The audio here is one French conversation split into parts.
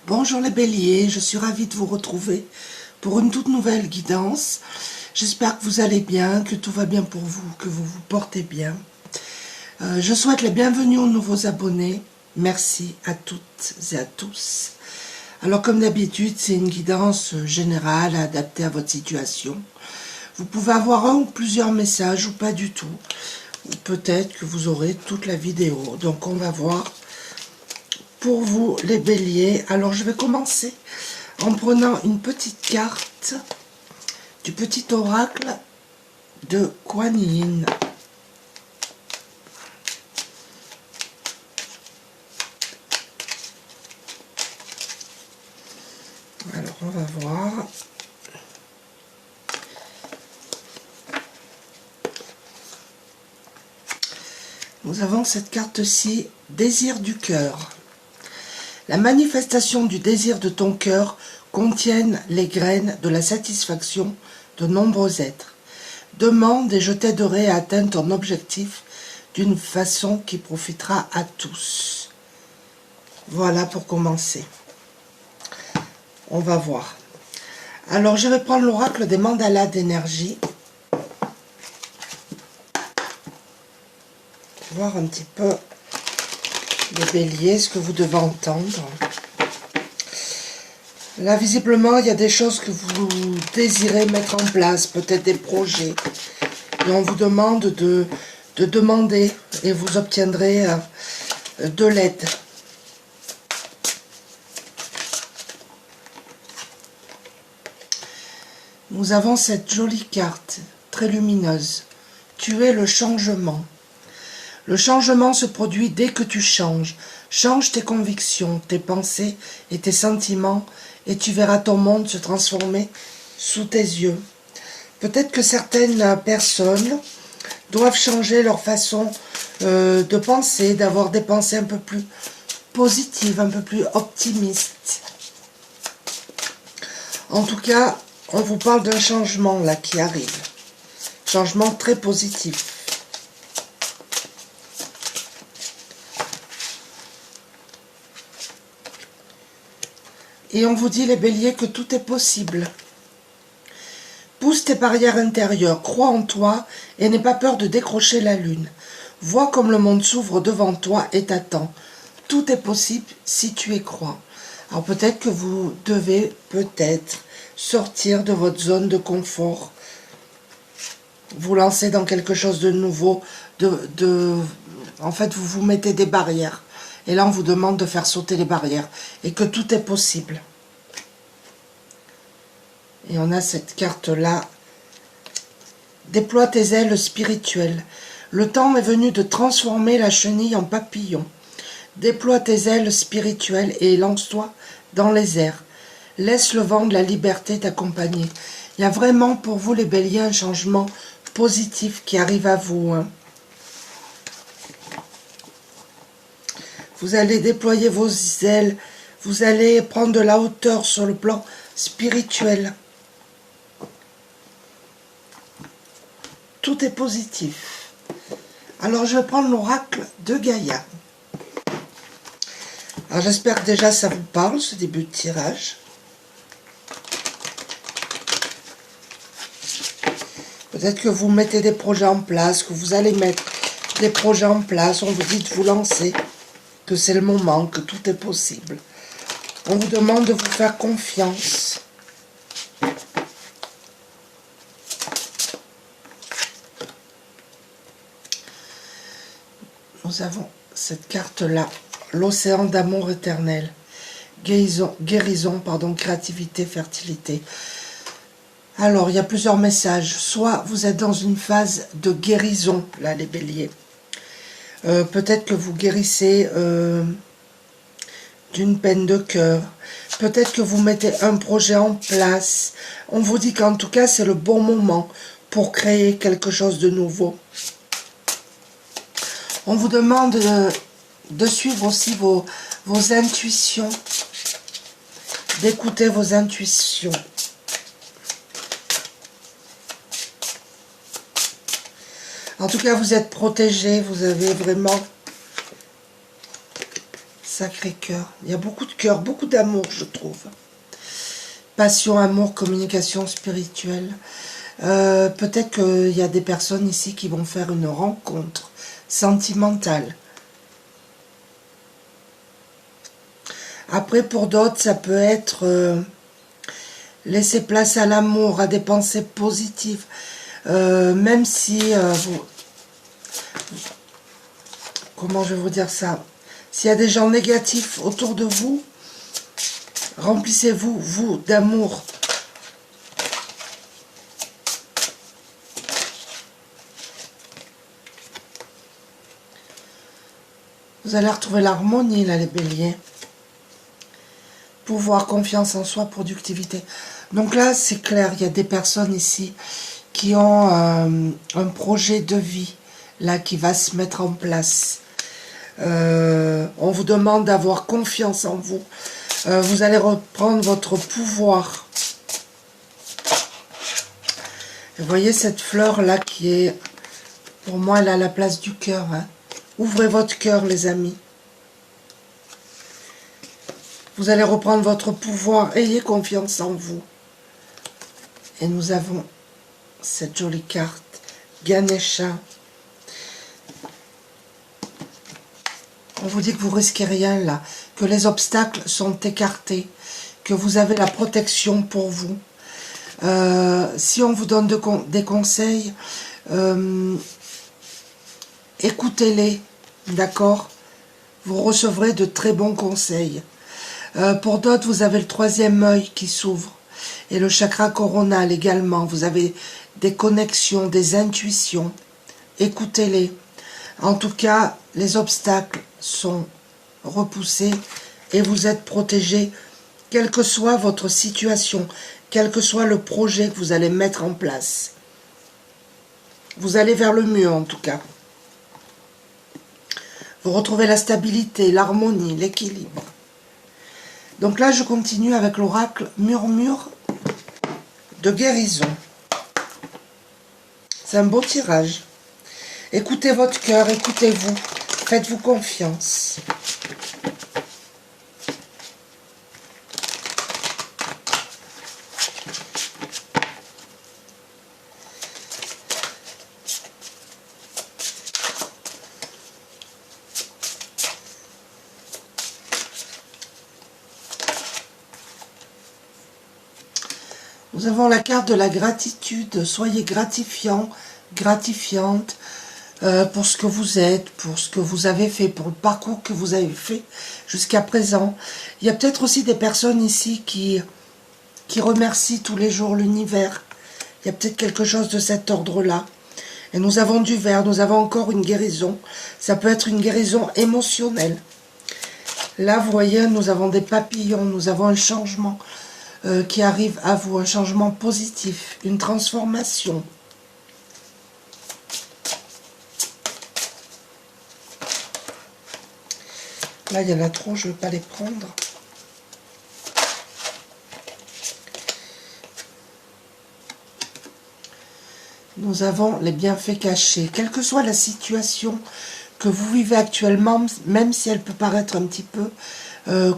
Bonjour les béliers, je suis ravie de vous retrouver pour une toute nouvelle guidance. J'espère que vous allez bien, que tout va bien pour vous, que vous vous portez bien. Je souhaite la bienvenue aux nouveaux abonnés. Merci à toutes et à tous. Alors comme d'habitude, c'est une guidance générale adaptée à votre situation. Vous pouvez avoir un ou plusieurs messages ou pas du tout. Ou peut-être que vous aurez toute la vidéo. Donc on va voir pour vous les béliers. Alors je vais commencer en prenant une petite carte du petit oracle de Kuan Yin. Alors on va voir. Nous avons cette carte-ci, désir du cœur. La manifestation du désir de ton cœur contiennent les graines de la satisfaction de nombreux êtres. Demande et je t'aiderai à atteindre ton objectif d'une façon qui profitera à tous. Voilà pour commencer. On va voir. Alors je vais prendre l'oracle des mandalas d'énergie. Voir un petit peu les béliers, ce que vous devez entendre. Là, visiblement, il y a des choses que vous désirez mettre en place, peut-être des projets. Et on vous demande de demander et vous obtiendrez de l'aide. Nous avons cette jolie carte, très lumineuse. Tu es le changement. Le changement se produit dès que tu changes. Change tes convictions, tes pensées et tes sentiments et tu verras ton monde se transformer sous tes yeux. Peut-être que certaines personnes doivent changer leur façon de penser, d'avoir des pensées un peu plus positives, un peu plus optimistes. En tout cas, on vous parle d'un changement là qui arrive. Changement très positif. Et on vous dit, les béliers, que tout est possible. Pousse tes barrières intérieures, crois en toi et n'aie pas peur de décrocher la lune. Vois comme le monde s'ouvre devant toi et t'attend. Tout est possible si tu y crois. Alors peut-être que vous devez sortir de votre zone de confort, vous lancer dans quelque chose de nouveau. En fait, vous vous mettez des barrières. Et là, on vous demande de faire sauter les barrières. Et que tout est possible. Et on a cette carte-là. Déploie tes ailes spirituelles. Le temps est venu de transformer la chenille en papillon. Déploie tes ailes spirituelles et lance-toi dans les airs. Laisse le vent de la liberté t'accompagner. Il y a vraiment pour vous, les béliers, un changement positif qui arrive à vous. Vous allez déployer vos ailes, vous allez prendre de la hauteur sur le plan spirituel. Tout est positif. Alors je vais prendre l'oracle de Gaïa. Alors j'espère que déjà ça vous parle, ce début de tirage. Peut-être que vous mettez des projets en place, que vous allez mettre des projets en place, on vous dit de vous lancer. Que c'est le moment, que tout est possible. On vous demande de vous faire confiance. Nous avons cette carte-là, l'océan d'amour éternel. Guérison, créativité, fertilité. Alors, il y a plusieurs messages. Soit vous êtes dans une phase de guérison, là, les béliers. Peut-être que vous guérissez d'une peine de cœur. Peut-être que vous mettez un projet en place. On vous dit qu'en tout cas, c'est le bon moment pour créer quelque chose de nouveau. On vous demande de suivre aussi vos intuitions, d'écouter vos intuitions. En tout cas, vous êtes protégés, vous avez vraiment Sacré-Cœur. Il y a beaucoup de cœur, beaucoup d'amour, je trouve. Passion, amour, communication spirituelle. Peut-être qu'il y a des personnes ici qui vont faire une rencontre sentimentale. Après, pour d'autres, ça peut être laisser place à l'amour, à des pensées positives. Même si comment je vais vous dire ça? S'il y a des gens négatifs autour de vous, remplissez-vous, vous, d'amour. Vous allez retrouver l'harmonie, là, les béliers. Pouvoir, confiance en soi, productivité. Donc là, c'est clair, il y a des personnes ici qui ont un projet de vie, là, qui va se mettre en place. On vous demande d'avoir confiance en vous. Vous allez reprendre votre pouvoir. Vous voyez cette fleur-là qui est, pour moi, elle a la place du cœur. Hein. Ouvrez votre cœur, les amis. Vous allez reprendre votre pouvoir. Ayez confiance en vous. Et nous avons cette jolie carte. Ganesha. On vous dit que vous risquez rien là. Que les obstacles sont écartés. Que vous avez la protection pour vous. Si on vous donne des conseils, écoutez-les. D'accord? Vous recevrez de très bons conseils. Pour d'autres, vous avez le troisième œil qui s'ouvre. Et le chakra coronal également. Vous avez des connexions, des intuitions. Écoutez-les. En tout cas, les obstacles sont repoussés et vous êtes protégés, quelle que soit votre situation, quel que soit le projet que vous allez mettre en place. Vous allez vers le mieux en tout cas. Vous retrouvez la stabilité, l'harmonie, l'équilibre. Donc là, je continue avec l'oracle Murmure de guérison. C'est un beau tirage. Écoutez votre cœur, écoutez-vous. Faites-vous confiance. Nous avons la carte de la gratitude. Soyez gratifiant, gratifiante pour ce que vous êtes, pour ce que vous avez fait, pour le parcours que vous avez fait jusqu'à présent. Il y a peut-être aussi des personnes ici qui remercient tous les jours l'univers. Il y a peut-être quelque chose de cet ordre-là. Et nous avons du verre, nous avons encore une guérison. Ça peut être une guérison émotionnelle. Là, vous voyez, nous avons des papillons, nous avons un changement qui arrive à vous, un changement positif, une transformation. Là, il y en a trop, je ne veux pas les prendre. Nous avons les bienfaits cachés. Quelle que soit la situation que vous vivez actuellement, même si elle peut paraître un petit peu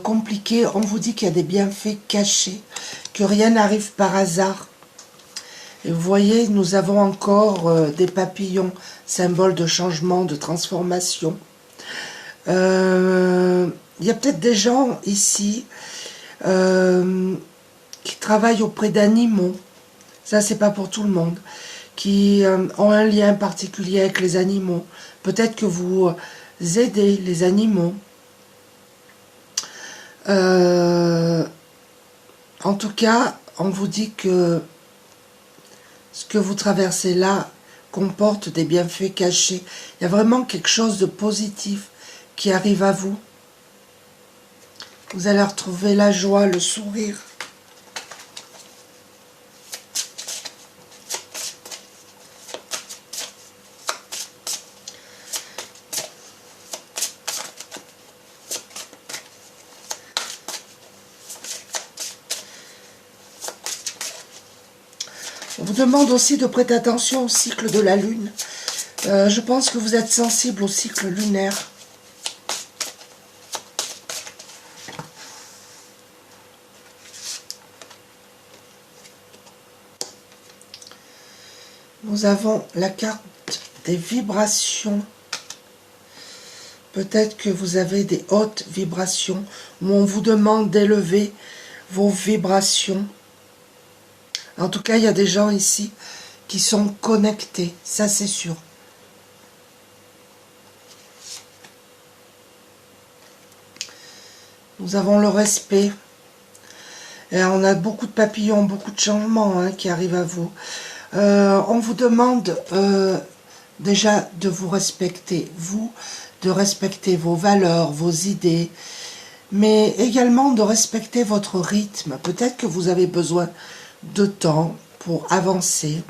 compliquée, on vous dit qu'il y a des bienfaits cachés, que rien n'arrive par hasard. Et vous voyez, nous avons encore des papillons, symbole de changement, de transformation. Il y a peut-être des gens ici qui travaillent auprès d'animaux. Ça, c'est pas pour tout le monde. Qui ont un lien particulier avec les animaux. Peut-être que vous aidez les animaux. En tout cas, on vous dit que ce que vous traversez là comporte des bienfaits cachés. Il y a vraiment quelque chose de positif qui arrive à vous. Vous allez retrouver la joie, le sourire. On vous demande aussi de prêter attention au cycle de la Lune. Je pense que vous êtes sensible au cycle lunaire. Nous avons la carte des vibrations. Peut-être que vous avez des hautes vibrations où on vous demande d'élever vos vibrations. En tout cas, il y a des gens ici qui sont connectés, ça c'est sûr. Nous avons le respect. Et on a beaucoup de papillons, beaucoup de changements qui arrivent à vous. On vous demande déjà de vous respecter, vous, de respecter vos valeurs, vos idées, mais également de respecter votre rythme. Peut-être que vous avez besoin de temps pour avancer.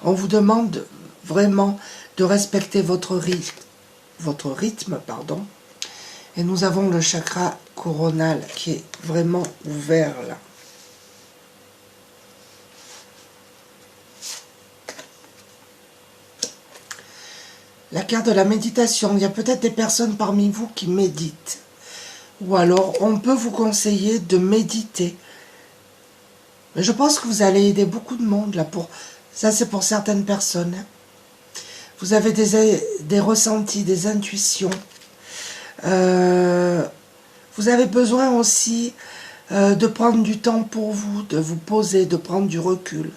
On vous demande vraiment de respecter votre rythme, pardon. Et nous avons le chakra coronal qui est vraiment ouvert là. La carte de la méditation. Il y a peut-être des personnes parmi vous qui méditent. Ou alors, on peut vous conseiller de méditer. Mais je pense que vous allez aider beaucoup de monde là. Ça, c'est pour certaines personnes. Vous avez des ressentis, des intuitions. Vous avez besoin aussi de prendre du temps pour vous, de vous poser, de prendre du recul.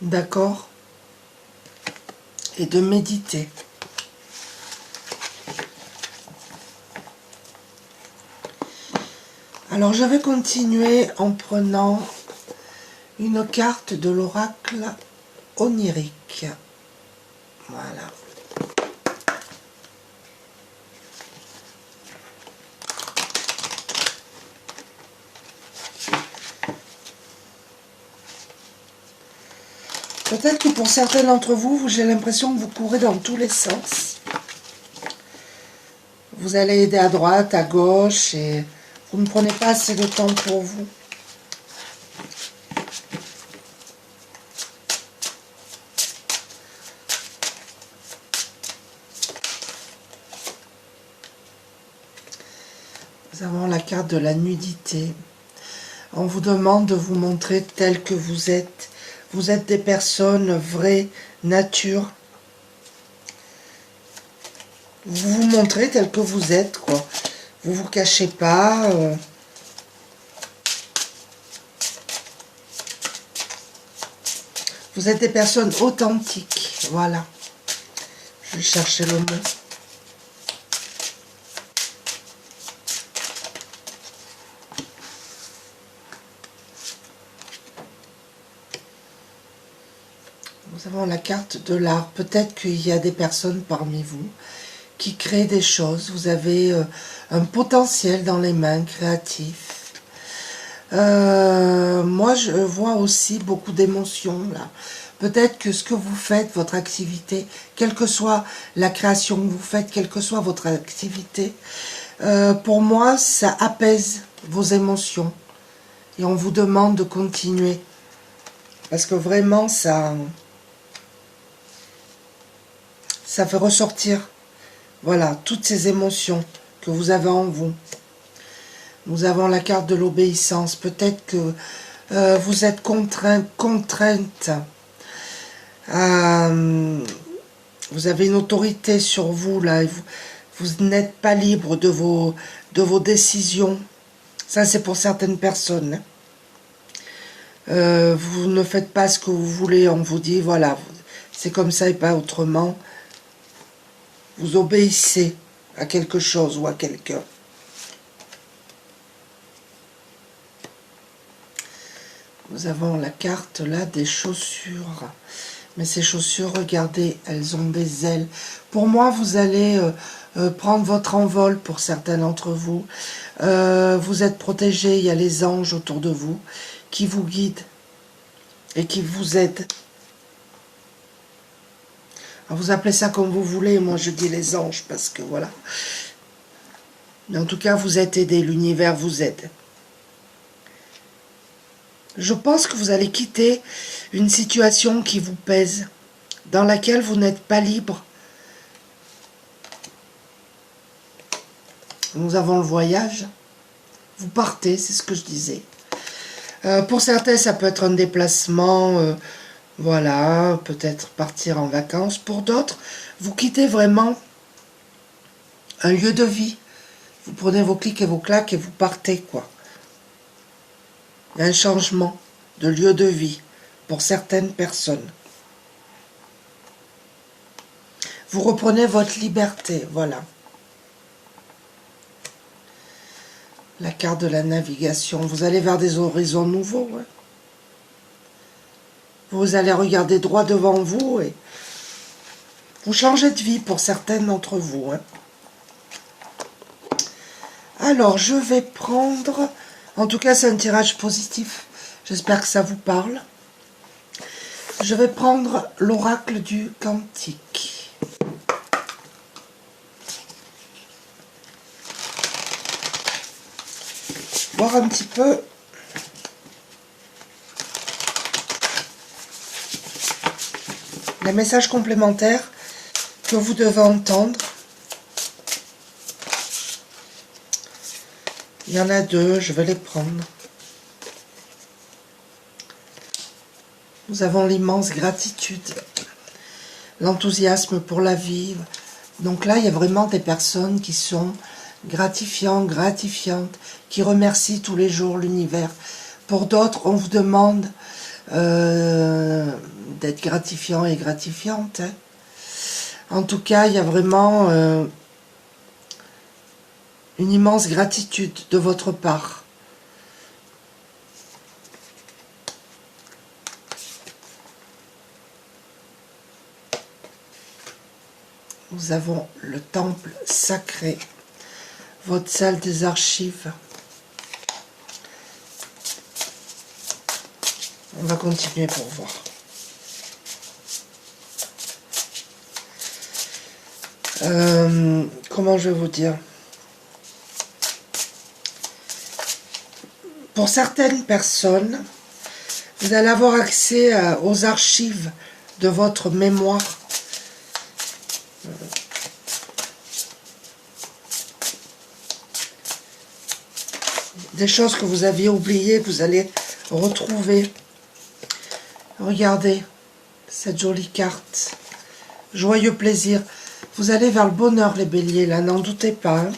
D'accord ? Et de méditer. Alors je vais continuer en prenant une carte de l'oracle onirique. Voilà. Peut-être que pour certains d'entre vous, j'ai l'impression que vous courez dans tous les sens. Vous allez aider à droite, à gauche, et vous ne prenez pas assez de temps pour vous. Nous avons la carte de la nudité. On vous demande de vous montrer tel que vous êtes. Vous êtes des personnes vraies, nature. Vous vous montrez tel que vous êtes, quoi. Vous vous cachez pas. Vous êtes des personnes authentiques. Voilà. Je vais chercher le mot. Nous avons la carte de l'art. Peut-être qu'il y a des personnes parmi vous qui créent des choses. Vous avez un potentiel dans les mains créatif. Moi, je vois aussi beaucoup d'émotions là. Peut-être que ce que vous faites, votre activité, quelle que soit la création que vous faites, quelle que soit votre activité, pour moi, ça apaise vos émotions. Et on vous demande de continuer. Parce que vraiment, ça fait ressortir, voilà, toutes ces émotions que vous avez en vous. Nous avons la carte de l'obéissance. Peut-être que vous êtes contrainte. Vous avez une autorité sur vous, là. Et vous n'êtes pas libre de vos décisions. Ça, c'est pour certaines personnes. Vous ne faites pas ce que vous voulez. On vous dit, voilà, c'est comme ça et pas autrement. Vous obéissez à quelque chose ou à quelqu'un. Nous avons la carte là des chaussures. Mais ces chaussures, regardez, elles ont des ailes. Pour moi, vous allez prendre votre envol pour certains d'entre vous. Vous êtes protégés, il y a les anges autour de vous qui vous guident et qui vous aident. Alors, vous appelez ça comme vous voulez, moi je dis les anges parce que voilà. Mais en tout cas, vous êtes aidés, l'univers vous aide. Je pense que vous allez quitter une situation qui vous pèse, dans laquelle vous n'êtes pas libre. Nous avons le voyage. Vous partez, c'est ce que je disais. Pour certains, ça peut être un déplacement. Voilà, peut-être partir en vacances. Pour d'autres, vous quittez vraiment un lieu de vie. Vous prenez vos clics et vos claques et vous partez, quoi. Il y a un changement de lieu de vie pour certaines personnes. Vous reprenez votre liberté, voilà. La carte de la navigation. Vous allez vers des horizons nouveaux, ouais. Vous allez regarder droit devant vous et vous changez de vie pour certaines d'entre vous, hein. Alors, je vais prendre... En tout cas, c'est un tirage positif. J'espère que ça vous parle. Je vais prendre l'oracle du Cantique. Voir un petit peu les messages complémentaires que vous devez entendre. Il y en a deux, je vais les prendre. Nous avons l'immense gratitude, l'enthousiasme pour la vie. Donc là, il y a vraiment des personnes qui sont gratifiantes, qui remercient tous les jours l'univers. Pour d'autres, on vous demande d'être gratifiant et gratifiante, hein. En tout cas, il y a vraiment une immense gratitude de votre part. Nous avons le temple sacré, votre salle des archives. On va continuer pour voir. Comment je vais vous dire? Pour certaines personnes, vous allez avoir accès aux archives de votre mémoire. Des choses que vous aviez oubliées, que vous allez retrouver. Regardez cette jolie carte. Joyeux plaisir. Vous allez vers le bonheur, les béliers, là, n'en doutez pas, hein.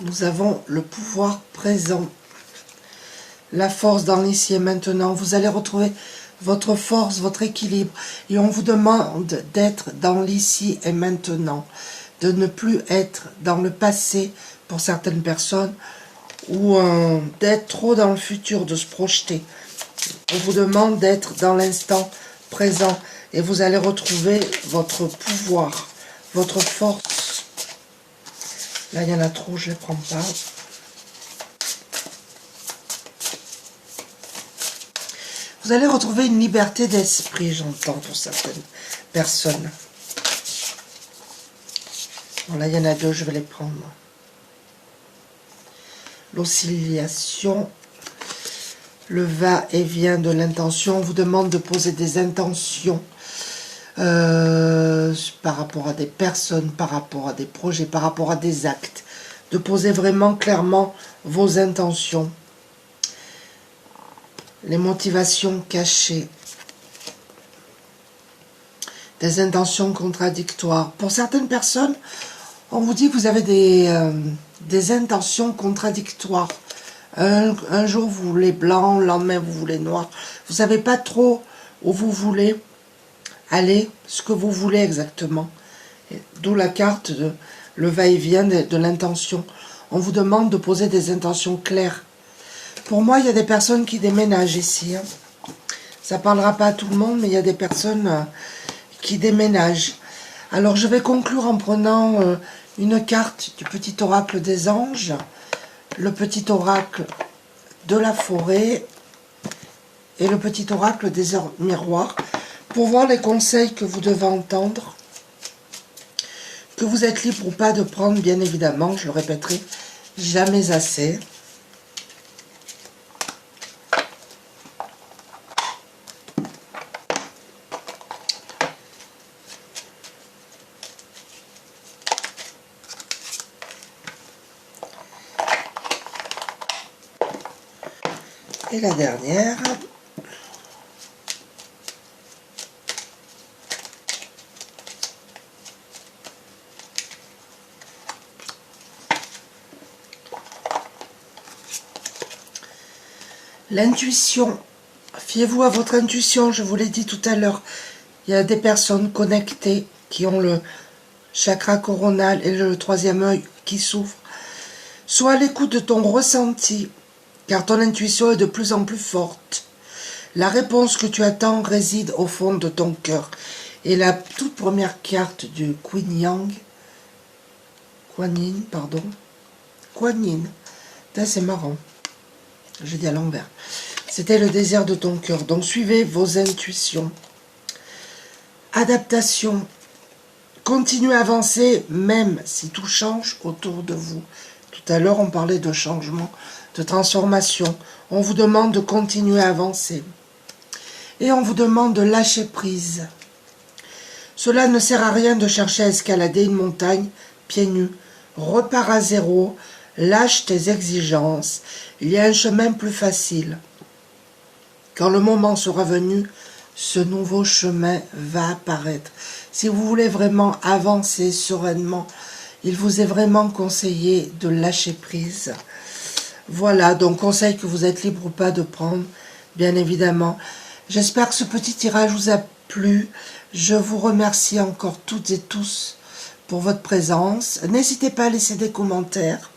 Nous avons le pouvoir présent. La force dans l'ici et maintenant. Vous allez retrouver votre force, votre équilibre. Et on vous demande d'être dans l'ici et maintenant. De ne plus être dans le passé pour certaines personnes. Ou d'être trop dans le futur, de se projeter. On vous demande d'être dans l'instant présent. Et vous allez retrouver votre pouvoir, votre force. Là, il y en a trop, je ne les prends pas. Vous allez retrouver une liberté d'esprit, j'entends, pour certaines personnes. Bon, là, il y en a deux, je vais les prendre. L'oscillation, le va-et-vient de l'intention. On vous demande de poser des intentions par rapport à des personnes, par rapport à des projets, par rapport à des actes. De poser vraiment clairement vos intentions. Les motivations cachées. Des intentions contradictoires. Pour certaines personnes, on vous dit que vous avez des intentions contradictoires. Un jour, vous voulez blanc, le lendemain, vous voulez noir. Vous ne savez pas trop où vous voulez aller, ce que vous voulez exactement. D'où la carte de le va-et-vient de l'intention. On vous demande de poser des intentions claires. Pour moi, il y a des personnes qui déménagent ici, hein. Ça ne parlera pas à tout le monde, mais il y a des personnes qui déménagent. Alors, je vais conclure en prenant une carte du petit oracle des anges, le petit oracle de la forêt et le petit oracle des miroirs pour voir les conseils que vous devez entendre, que vous êtes libre ou pas de prendre, bien évidemment, je le répéterai jamais assez. Et la dernière. L'intuition. Fiez-vous à votre intuition, je vous l'ai dit tout à l'heure. Il y a des personnes connectées qui ont le chakra coronal et le troisième œil qui souffrent. Sois à l'écoute de ton ressenti, car ton intuition est de plus en plus forte. La réponse que tu attends réside au fond de ton cœur. Et la toute première carte du Kuan Yin, c'est marrant. J'ai dit à l'envers. C'était le désir de ton cœur. Donc suivez vos intuitions. Adaptation. Continuez à avancer même si tout change autour de vous. Tout à l'heure, on parlait de changement, de transformation. On vous demande de continuer à avancer. Et on vous demande de lâcher prise. Cela ne sert à rien de chercher à escalader une montagne pieds nus. Repars à zéro, lâche tes exigences. Il y a un chemin plus facile. Quand le moment sera venu, ce nouveau chemin va apparaître. Si vous voulez vraiment avancer sereinement, il vous est vraiment conseillé de lâcher prise. Voilà, donc conseil que vous êtes libre ou pas de prendre, bien évidemment. J'espère que ce petit tirage vous a plu. Je vous remercie encore toutes et tous pour votre présence. N'hésitez pas à laisser des commentaires.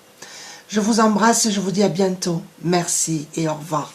Je vous embrasse et je vous dis à bientôt. Merci et au revoir.